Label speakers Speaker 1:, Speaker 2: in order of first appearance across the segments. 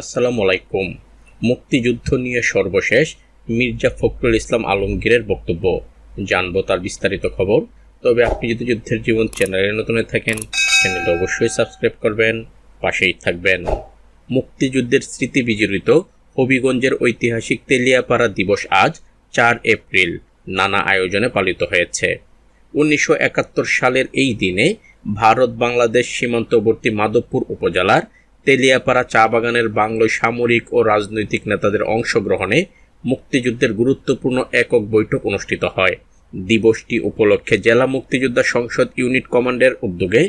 Speaker 1: আসসালামু আলাইকুম। মুক্তিযুদ্ধ নিয়ে সর্বশেষ মির্জা ফখরুল ইসলাম আলমগীরের বক্তব্য জানব, তার বিস্তারিত খবর। তবে আপনি যদি যুদ্ধের জীবন চ্যানেলে নতুন থাকেন, চ্যানেলটা অবশ্যই সাবস্ক্রাইব করবেন, পাশেই থাকবেন। মুক্তিযুদ্ধের স্মৃতি বিজড়িত হবিগঞ্জের ঐতিহাসিক তেলিয়াপাড়া দিবস আজ 4 এপ্রিল নানা আয়োজনে পালিত হয়েছে। 1971 সালের এই দিনে ভারত বাংলাদেশ সীমান্তবর্তী মাধবপুর উপজেলার তেলিয়াপাড়া চা বাগানের বাংলায় সামরিক ও রাজনৈতিক নেতাদের অংশগ্রহণে মুক্তিযুদ্ধের গুরুত্বপূর্ণ একক বৈঠক অনুষ্ঠিত হয়। দিবসটি উপলক্ষে জেলা মুক্তিযোদ্ধা সংসদ ইউনিট কমান্ডের উদ্যোগে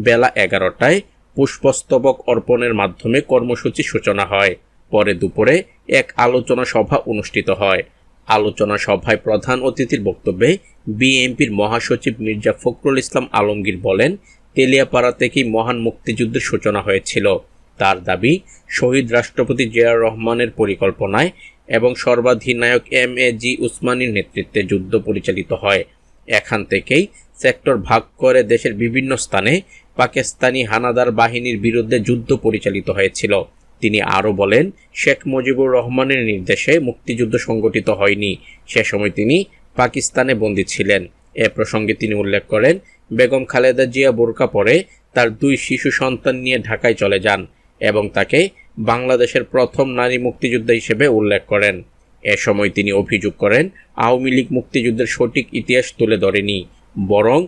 Speaker 1: বেলা 11টায় পুষ্পস্তবক অর্পণের মাধ্যমে কর্মসূচি সূচনা হয়। পরে দুপুরে এক আলোচনা সভা অনুষ্ঠিত হয়। আলোচনা সভায় প্রধান অতিথির বক্তব্যে বিএনপির মহাসচিব মির্জা ফখরুল ইসলাম আলমগীর বলেন, তেলিয়াপাড়া থেকেই মহান মুক্তিযুদ্ধের সূচনা হয়েছিল। তার দাবি, শহীদ রাষ্ট্রপতি জিয়াউর রহমানের পরিকল্পনায় এবং সর্বাধিনায়ক এম.এ.জি. উসমানীর নেতৃত্বে যুদ্ধ পরিচালিত হয়। এখান থেকেই সেক্টর ভাগ করে দেশের বিভিন্ন স্থানে পাকিস্তানি হানাদার বাহিনীর বিরুদ্ধে যুদ্ধ পরিচালিত হয়েছিল। তিনি আরও বলেন, শেখ মুজিবুর রহমানের নির্দেশে মুক্তিযুদ্ধ সংগঠিত হয়নি। সে সময় তিনি পাকিস্তানে বন্দী ছিলেন। এ প্রসঙ্গে তিনি উল্লেখ করেন, বেগম খালেদা জিয়া বোরকা পরে তার 2 শিশু সন্তান নিয়ে ঢাকায় চলে যান এবং তাকে বাংলাদেশের প্রথম নারী মুক্তিযোদ্ধা হিসেবে উল্লেখ করেন। এ সময় তিনি অভিযোগ করেন, আওয়ামী লীগ মুক্তিযুদ্ধের সঠিক ইতিহাস তুলে ধরেনি, বরং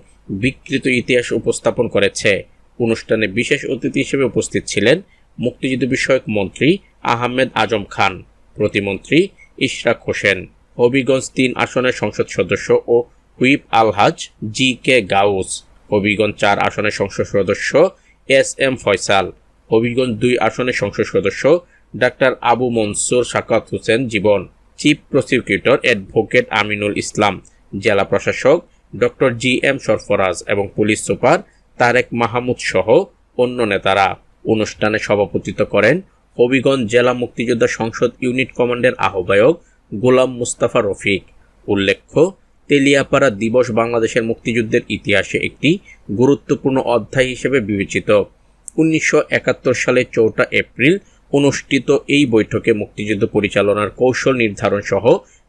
Speaker 1: বিকৃত ইতিহাস উপস্থাপন করেছে। অনুষ্ঠানে বিশেষ অতিথি হিসেবে উপস্থিত ছিলেন মুক্তিযুদ্ধ বিষয়ক মন্ত্রী আহমেদ আজম খান, প্রতিমন্ত্রী ইশরাক হোসেন, হবিগঞ্জ 3 আসনের সংসদ সদস্য ও হুইপ আলহাজ জি.কে. গাউস, হবিগঞ্জ 4 আসনের সংসদ সদস্য এস.এম. ফয়সাল, হবিগঞ্জ 2 আসনের সংসদ সদস্য ডাক্তার আবু মনসুর সাকাত হোসেন জীবন, chief prosecutor advocate Aminul Islam, জেলা প্রশাসক ডক্টর জি.এম. সরফরাজ এবং পুলিশ সুপার তারেক মাহমুদ সহ অন্য নেতারা। অনুষ্ঠানে সভাপতিত্ব করেন হবিগঞ্জ জেলা মুক্তিযোদ্ধা সংসদ ইউনিট কমান্ডের আহ্বায়ক গোলাম মুস্তাফা রফিক। উল্লেখ্য, তেলিয়াপাড়া দিবস বাংলাদেশের মুক্তিযুদ্ধের ইতিহাসে একটি গুরুত্বপূর্ণ অধ্যায় হিসেবে বিবেচিত। 1971 সালে 4 এপ্রিল অনুষ্ঠিত এই বৈঠকে মুক্তিযুদ্ধ পরিচালনার কৌশল নির্ধারণ সহ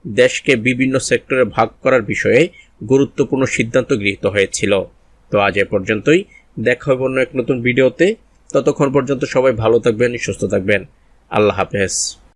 Speaker 1: দেশকে বিভিন্ন সেক্টরে ভাগ করার বিষয়ে গুরুত্বপূর্ণ সিদ্ধান্ত গৃহীত হয়েছিল। তো আজ এ পর্যন্তই, দেখা হবে অন্য এক নতুন ভিডিওতে। ততক্ষণ পর্যন্ত সবাই ভালো থাকবেন, সুস্থ থাকবেন। আল্লাহ হাফেজ।